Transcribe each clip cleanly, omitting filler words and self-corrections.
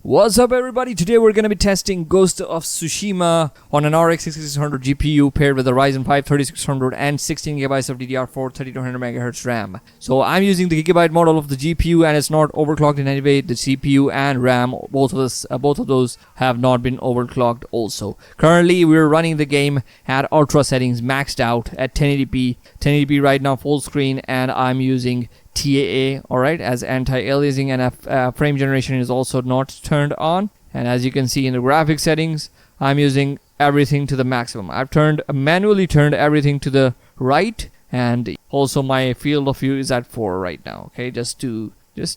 What's up everybody, today we're going to be testing Ghost of Tsushima on an RX 6600 GPU paired with a Ryzen 5 3600 and 16GB of DDR4 3200MHz RAM. So I'm using the Gigabyte model of the GPU and it's not overclocked in any way. The CPU and RAM, both of those have not been overclocked also. Currently we're running the game at ultra settings, maxed out at 1080p right now, full screen, and I'm using TAA, alright, as anti-aliasing, and frame generation is also not turned on. And as you can see in the graphic settings, I'm using everything to the maximum. I've manually turned everything to the right, and also my field of view is at 4 right now. Okay, just to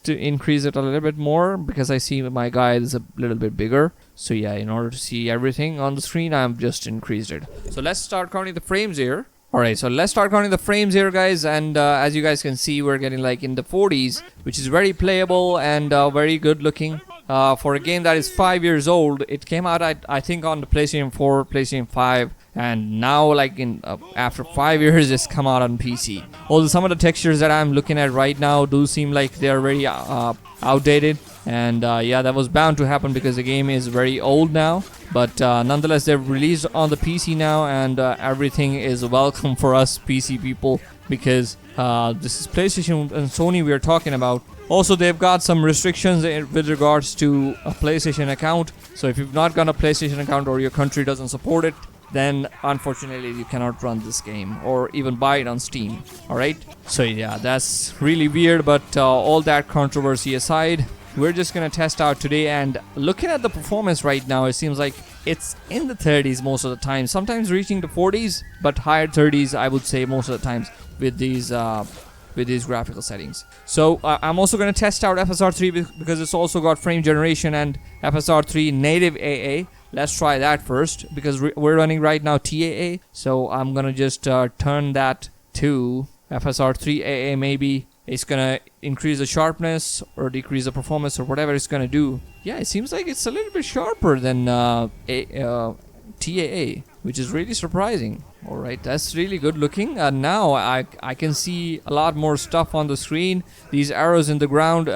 increase it a little bit more because I see my guide is a little bit bigger. So yeah, in order to see everything on the screen, I've just increased it. So let's start counting the frames here. Alright, so let's start counting the frames here, guys, and as you guys can see, we're getting like in the 40s, which is very playable and very good looking. For a game that is 5 years old, it came out I think on the PlayStation 4, PlayStation 5, and now like in after 5 years it's come out on PC. Although some of the textures that I'm looking at right now do seem like they're very outdated, and yeah, that was bound to happen because the game is very old now. But nonetheless, they've released on the PC now, and everything is welcome for us PC people because this is PlayStation and Sony we are talking about. Also, they've got some restrictions with regards to a PlayStation account. So if you've not got a PlayStation account or your country doesn't support it, then unfortunately you cannot run this game or even buy it on Steam. Alright, so yeah, that's really weird, but all that controversy aside, we're just gonna test out today. And looking at the performance right now, it seems like it's in the 30s most of the time, sometimes reaching the 40s, but higher 30s I would say most of the times with these graphical settings. So I'm also going to test out FSR3 because it's also got frame generation and FSR3 native AA. Let's try that first because we're running right now TAA. So I'm going to just turn that to FSR3 AA. Maybe it's going to increase the sharpness or decrease the performance or whatever it's going to do. Yeah, it seems like it's a little bit sharper than TAA, which is really surprising. Alright, that's really good looking. Now I can see a lot more stuff on the screen. These arrows in the ground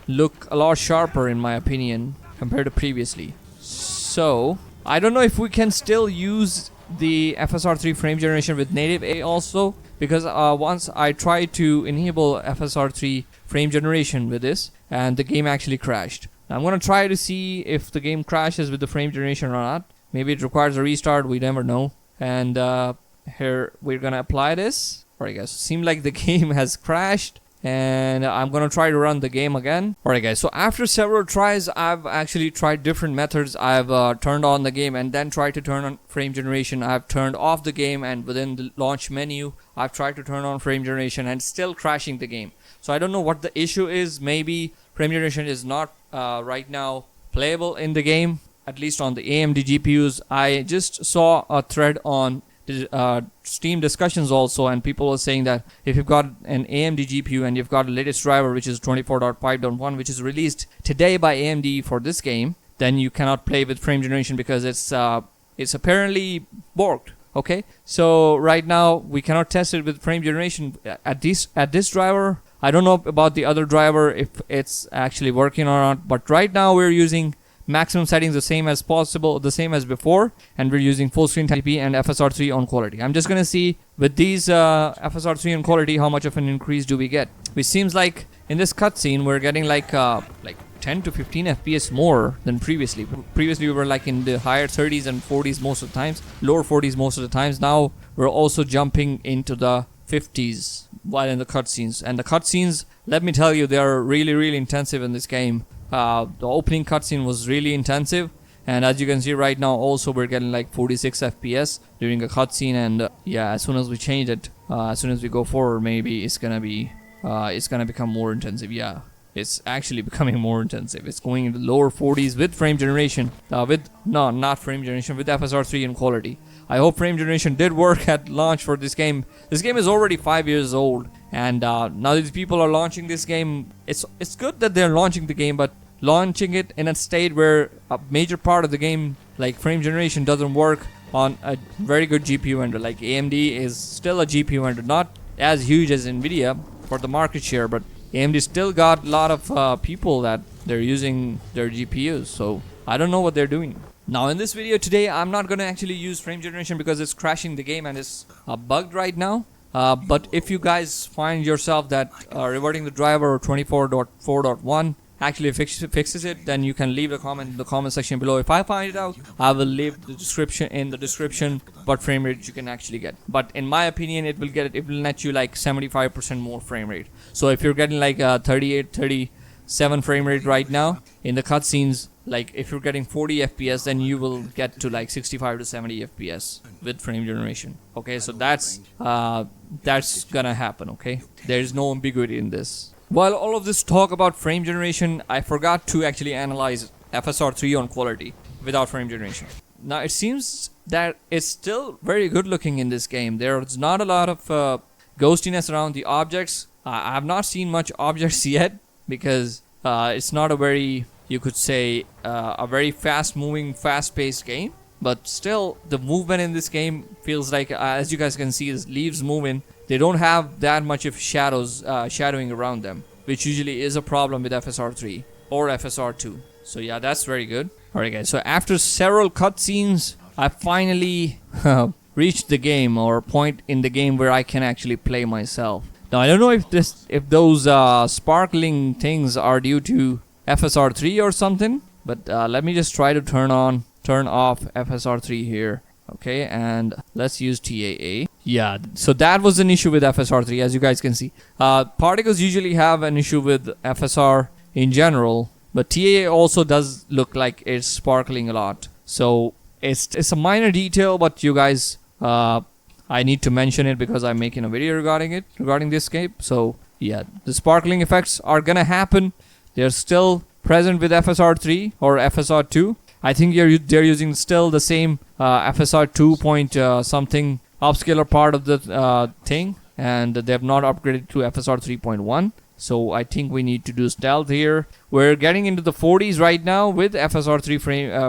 look a lot sharper in my opinion compared to previously. So I don't know if we can still use the FSR3 frame generation with native A also, because once I tried to enable FSR3 frame generation with this and the game actually crashed. Now I'm gonna try to see if the game crashes with the frame generation or not. Maybe it requires a restart, we never know. And here we're gonna apply this. Alright guys, seems like the game has crashed, and I'm gonna try to run the game again. Alright guys, so after several tries, I've actually tried different methods. I've turned on the game and then tried to turn on frame generation. I've turned off the game, and within the launch menu I've tried to turn on frame generation and still crashing the game. So I don't know what the issue is. Maybe frame generation is not right now playable in the game, at least on the AMD GPUs. I just saw a thread on Steam discussions also, and people are saying that if you've got an AMD GPU and you've got the latest driver, which is 24.5.1, which is released today by AMD for this game, then you cannot play with frame generation because it's apparently borked. Okay, so right now we cannot test it with frame generation at this driver. I don't know about the other driver if it's actually working or not, but right now we're using maximum settings the same as possible, the same as before, and we're using full screen 1080p and FSR3 on quality. I'm just gonna see with these FSR3 on quality how much of an increase do we get. Which seems like in this cutscene we're getting like 10 to 15 FPS more than previously. Previously we were like in the higher 30s and 40s most of the times, lower 40s most of the times. Now we're also jumping into the 50s while in the cutscenes. And the cutscenes, let me tell you, they are really intensive in this game. The opening cutscene was really intensive, and as you can see right now also we're getting like 46 FPS during a cutscene. And yeah, as soon as we change it, as soon as we go forward, maybe it's gonna become more intensive. Yeah, it's actually becoming more intensive. It's going into lower 40s with frame generation, not frame generation, with FSR3 and quality. I hope frame generation did work at launch for this game. This game is already 5 years old, and now these people are launching this game. It's good that they're launching the game, but launching it in a state where a major part of the game, like frame generation, doesn't work on a very good GPU vendor. Like AMD is still a GPU vendor, not as huge as Nvidia for the market share, but AMD still got a lot of people that they're using their GPUs. So I don't know what they're doing. Now in this video today, I'm not gonna actually use frame generation because it's crashing the game and it's bugged right now. But if you guys find yourself that reverting the driver or 24.4.1 actually fixes it, then you can leave a comment in the comment section below. If I find it out, I will leave the description what frame rate you can actually get. But in my opinion, it will net you like 75% more frame rate. So if you're getting like 38, 37 frame rate right now in the cutscenes, like if you're getting 40 FPS, then you will get to like 65 to 70 FPS with frame generation. Okay, so that's gonna happen. Okay, there is no ambiguity in this. While all of this talk about frame generation, I forgot to actually analyze FSR 3 on quality without frame generation. Now it seems that it's still very good looking in this game. There's not a lot of ghostiness around the objects. I have not seen much objects yet because it's not a very, you could say, a very fast moving, fast paced game. But still, the movement in this game feels like, as you guys can see, the leaves moving. They don't have that much of shadowing around them, which usually is a problem with FSR 3 or FSR 2. So yeah, that's very good. Alright guys, so after several cutscenes, I finally reached the game, or point in the game where I can actually play myself. Now I don't know if those sparkling things are due to FSR 3 or something, but let me just try to turn off FSR 3 here. Okay, and let's use TAA. Yeah, so that was an issue with FSR 3, as you guys can see. Particles usually have an issue with FSR in general, but TAA also does look like it's sparkling a lot. So it's a minor detail, but you guys, I need to mention it because I'm making a video regarding this game. So yeah, the sparkling effects are gonna happen. They're still present with FSR 3 or FSR 2. I think they're using still the same FSR 2 point something upscaler part of the thing, and they have not upgraded to FSR 3.1. So I think we need to do stealth here. We're getting into the 40s right now with FSR 3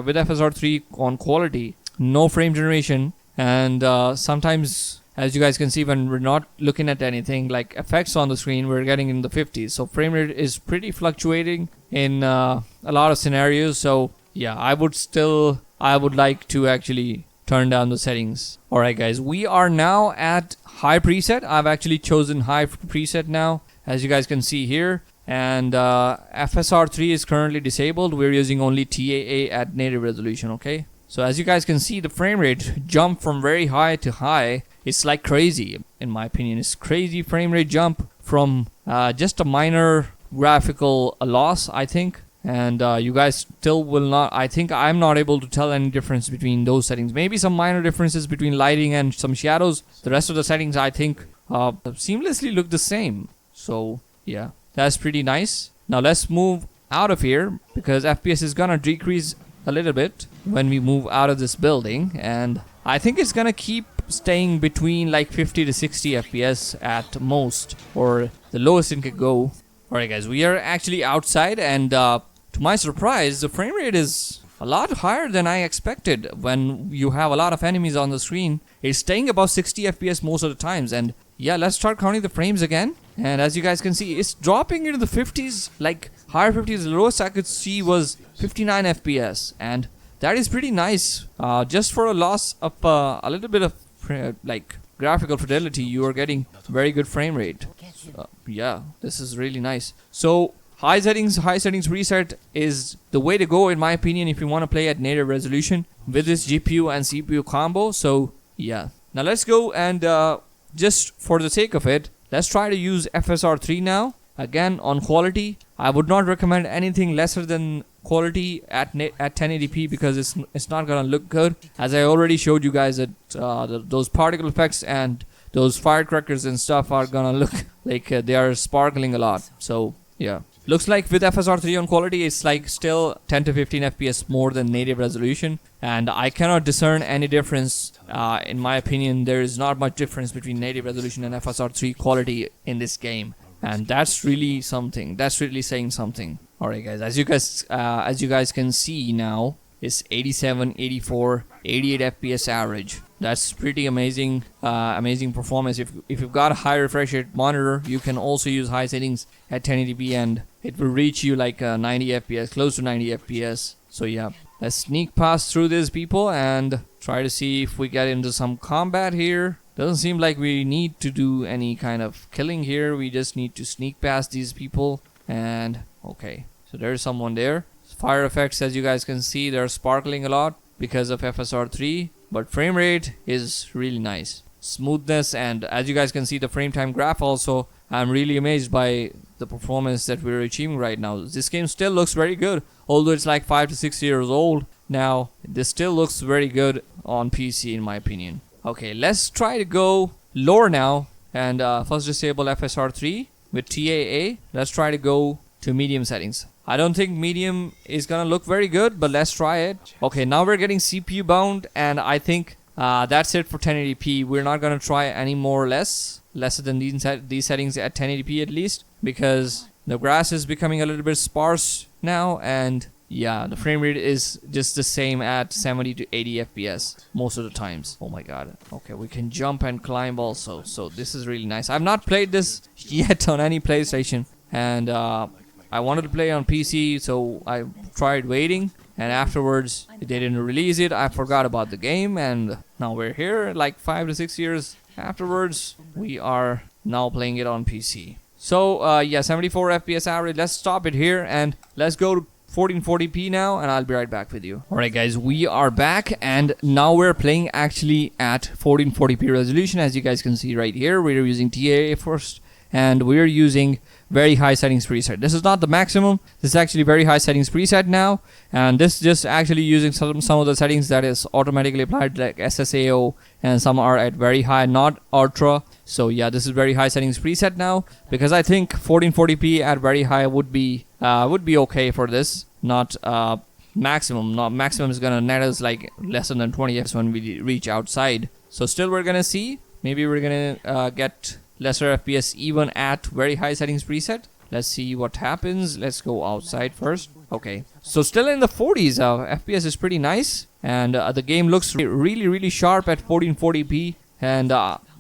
with FSR 3 on quality, no frame generation, and sometimes, as you guys can see, when we're not looking at anything like effects on the screen, we're getting in the 50s. So frame rate is pretty fluctuating in a lot of scenarios. So yeah, I would like to actually turn down the settings. Alright guys, we are now at high preset. I've actually chosen high preset now, as you guys can see here. And FSR 3 is currently disabled. We're using only TAA at native resolution, okay? So as you guys can see, the frame rate jumped from very high to high. It's like crazy, in my opinion. It's crazy frame rate jump from just a minor graphical loss, I think. And you guys still will not, I think I'm not able to tell any difference between those settings. Maybe some minor differences between lighting and some shadows. The rest of the settings, I think, seamlessly look the same. So yeah, that's pretty nice. Now let's move out of here because FPS is gonna decrease a little bit when we move out of this building. And I think it's gonna keep staying between like 50 to 60 FPS at most, or the lowest it could go. Alright guys, we are actually outside, and to my surprise, the frame rate is a lot higher than I expected. When you have a lot of enemies on the screen, it's staying above 60 FPS most of the times. And yeah, let's start counting the frames again. And as you guys can see, it's dropping into the 50s, like higher 50s. The lowest I could see was 59 FPS, and that is pretty nice. Just for a loss of a little bit of like graphical fidelity, you are getting very good frame rate. Yeah, this is really nice. So high settings reset is the way to go, in my opinion, if you want to play at native resolution with this GPU and CPU combo. So yeah, now let's go and just for the sake of it, let's try to use FSR 3 now. Again, on quality, I would not recommend anything lesser than quality at 1080p because it's not gonna look good. As I already showed you guys that those particle effects and those firecrackers and stuff are gonna look like they are sparkling a lot. So yeah, looks like with FSR 3 on quality, it's like still 10 to 15 FPS more than native resolution, and I cannot discern any difference. In my opinion, there is not much difference between native resolution and FSR 3 quality in this game, and that's really something. That's really saying something. Alright guys, as you guys can see now, is 87, 84, 88 FPS average. That's pretty amazing, amazing performance. If you've got a high refresh rate monitor, you can also use high settings at 1080p and it will reach you like 90 FPS, close to 90 FPS. So yeah, let's sneak past through this, people, and try to see if we get into some combat here. Doesn't seem like we need to do any kind of killing here. We just need to sneak past these people. And okay, so there's someone there. Fire effects, as you guys can see, they're sparkling a lot because of FSR 3, but frame rate is really nice. Smoothness, and as you guys can see, the frame time graph also, I'm really amazed by the performance that we're achieving right now. This game still looks very good, although it's like 5 to 6 years old now. This still looks very good on PC in my opinion. Okay, let's try to go lower now and first disable FSR 3 with TAA. Let's try to go to medium settings. I don't think medium is gonna look very good, but let's try it. Okay, now we're getting CPU bound, and I think that's it for 1080p. We're not gonna try any more or lesser than these settings at 1080p at least, because the grass is becoming a little bit sparse now, and yeah, the frame rate is just the same at 70 to 80 FPS most of the times. Oh my god. Okay, we can jump and climb also, so this is really nice. I've not played this yet on any PlayStation, and I wanted to play on PC, so I tried waiting, and afterwards they didn't release it. I forgot about the game, and now we're here like 5 to 6 years afterwards. We are now playing it on PC. So yeah, 74 FPS average. Let's stop it here and let's go to 1440p now, and I'll be right back with you. Alright guys, we are back, and now we're playing actually at 1440p resolution. As you guys can see right here, we're using TAA first, and we're using very high settings preset. This is not the maximum, this is actually very high settings preset now, and this is just actually using some of the settings that is automatically applied, like SSAO, and some are at very high, not ultra. So yeah, this is very high settings preset now, because I think 1440p at very high would be okay for this, not maximum. Not maximum is gonna net us like less than 20 FPS when we reach outside. So still we're gonna see, maybe we're gonna get lesser FPS even at very high settings preset. Let's see what happens. Let's go outside first. Okay, so still in the 40s. FPS is pretty nice, and the game looks really sharp at 1440p, and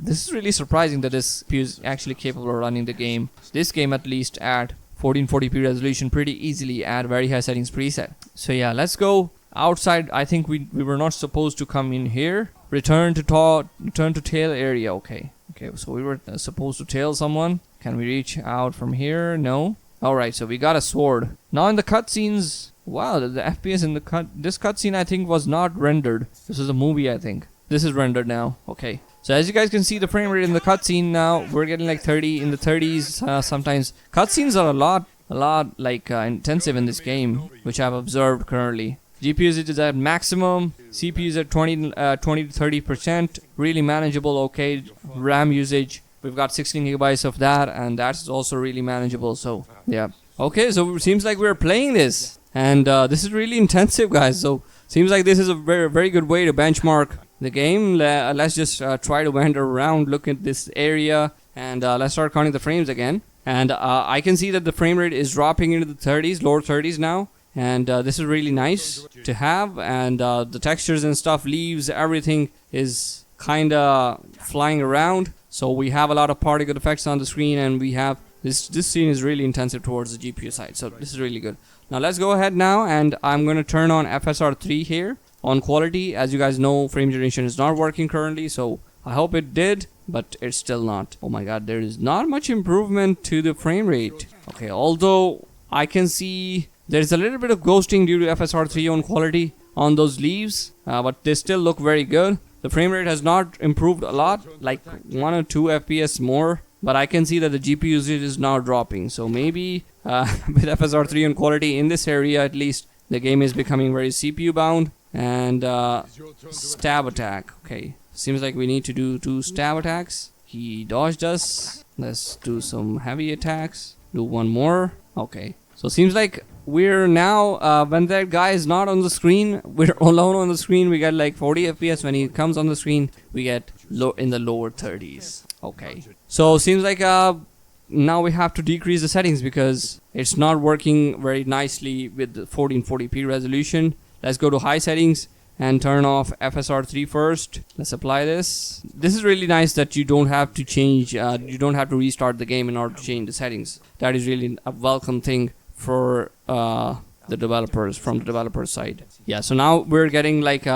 this is really surprising that this CPU is actually capable of running the game, this game at least, at 1440p resolution pretty easily at very high settings preset. So yeah, let's go outside. I think we were not supposed to come in here. Return to tail area. Okay, so we were supposed to tail someone. Can we reach out from here? No. Alright, so we got a sword. Now in the cutscenes, wow, the FPS in this cutscene I think was not rendered. This is a movie, I think. This is rendered now. Okay, so as you guys can see, the frame rate in the cutscene now, we're getting like 30 in the 30s. Sometimes cutscenes are a lot like intensive in this game, which I've observed currently. GPU usage is at maximum, CPU is at 20 to 30%, really manageable. Okay, RAM usage, we've got 16 gigabytes of that, and that's also really manageable. So yeah, okay, so it seems like we're playing this, and this is really intensive, guys. So seems like this is a very good way to benchmark the game. Let's just try to wander around, look at this area, and let's start counting the frames again. And I can see that the frame rate is dropping into the 30s, lower 30s now. And this is really nice to have, and the textures and stuff, leaves, everything is kinda flying around. So we have a lot of particle effects on the screen, and we have this scene is really intensive towards the GPU side. So this is really good. Now let's go ahead now, and I'm gonna turn on FSR 3 here on quality. As you guys know, frame generation is not working currently, so I hope it did, but it's still not. Oh my god, there is not much improvement to the frame rate. Okay, although I can see there's a little bit of ghosting due to FSR 3 on quality on those leaves, but they still look very good. The frame rate has not improved a lot, like 1 or 2 FPS more, but I can see that the GPU usage is now dropping. So maybe with FSR 3 on quality in this area at least, the game is becoming very CPU bound. And stab attack. Okay, seems like we need to do 2 stab attacks. He dodged us. Let's do some heavy attacks. Do 1 more. Okay, so seems like we're now when that guy is not on the screen, we're alone on the screen, we get like 40 FPS. When he comes on the screen, we get in the lower 30s. Okay, so seems like now we have to decrease the settings because it's not working very nicely with the 1440p resolution. Let's go to high settings and turn off FSR3 first. Let's apply this. This is really nice that you don't have to change, you don't have to restart the game in order to change the settings. That is really a welcome thing for the developers, from the developer side. Yeah, so now we're getting like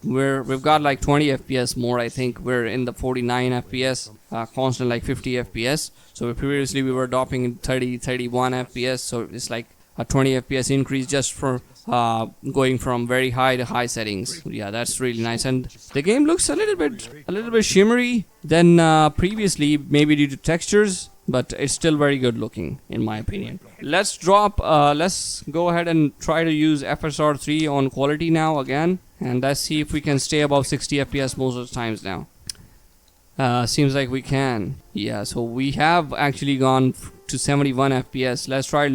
we've got like 20 FPS more. I think we're in the 49 FPS, constant like 50 FPS. So previously we were adopting in 30, 31 FPS. So it's like a 20 FPS increase just for going from very high to high settings. Yeah, that's really nice. And the game looks a little bit shimmery than previously, maybe due to textures, but it's still very good looking in my opinion. Let's go ahead and try to use FSR3 on quality now again, and let's see if we can stay above 60 FPS most of the times now. Seems like we can. Yeah, so we have actually gone to 71 FPS. Let's try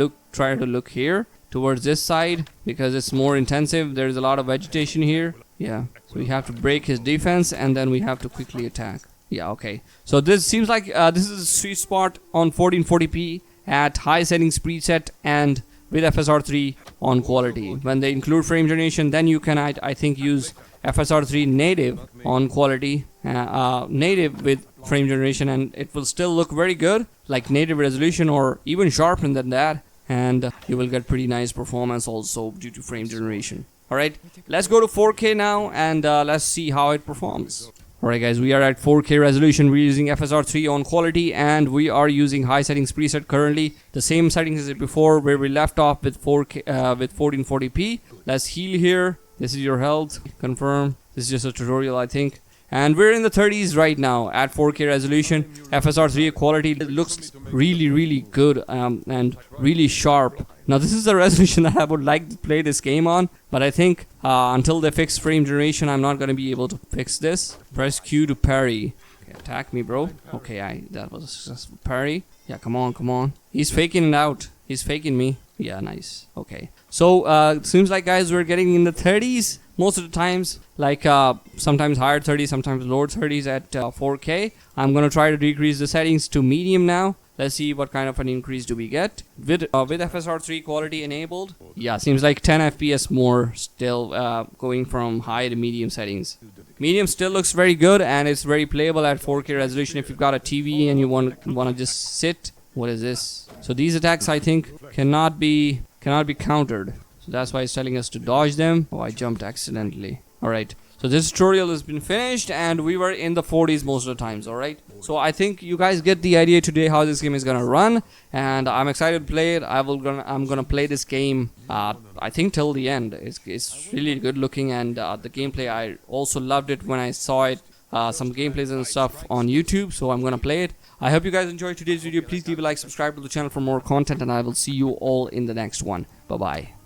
to look here towards this side because it's more intensive. There's a lot of vegetation here. Yeah, so we have to break his defense and then we have to quickly attack. Yeah, okay. So this seems like this is a sweet spot on 1440p at high settings preset and with FSR3 on quality. When they include frame generation, then you can I think use FSR3 native on quality, native with frame generation, and it will still look very good, like native resolution or even sharper than that, and you will get pretty nice performance also due to frame generation. Alright, let's go to 4K now and let's see how it performs. Alright guys, we are at 4K resolution. We're using FSR3 on quality and we are using high settings preset currently. The same settings as before where we left off with 4K with 1440p. Let's heal here. This is your health. Confirm. This is just a tutorial, I think. And we're in the 30s right now at 4K resolution. FSR3 quality looks really good and really sharp. Now this is the resolution that I would like to play this game on, but I think until they fix frame generation, I'm not going to be able to fix this. Press Q to parry. Okay, attack me, bro. Okay, that was a successful parry. Yeah, come on. He's faking it out. He's faking me. Yeah, nice. Okay. So seems like guys we're getting in the 30s most of the times, like sometimes higher 30s, sometimes lower 30s at 4K. I'm gonna try to decrease the settings to medium now. Let's see what kind of an increase do we get with FSR3 quality enabled. Yeah, seems like 10 FPS more still, going from high to medium settings. Medium still looks very good and it's very playable at 4K resolution if you've got a TV and you want to just sit. What is this? So these attacks I think cannot be countered. So that's why it's telling us to dodge them. Oh, I jumped accidentally. Alright. So this tutorial has been finished and we were in the 40s most of the times, alright? So I think you guys get the idea today how this game is gonna run, and I'm excited to play it. I'm gonna play this game I think till the end. It's really good looking, and the gameplay, I also loved it when I saw it, some gameplays and stuff on YouTube, so I'm gonna play it. I hope you guys enjoyed today's video. Please leave a like, subscribe to the channel for more content, and I will see you all in the next one. Bye bye.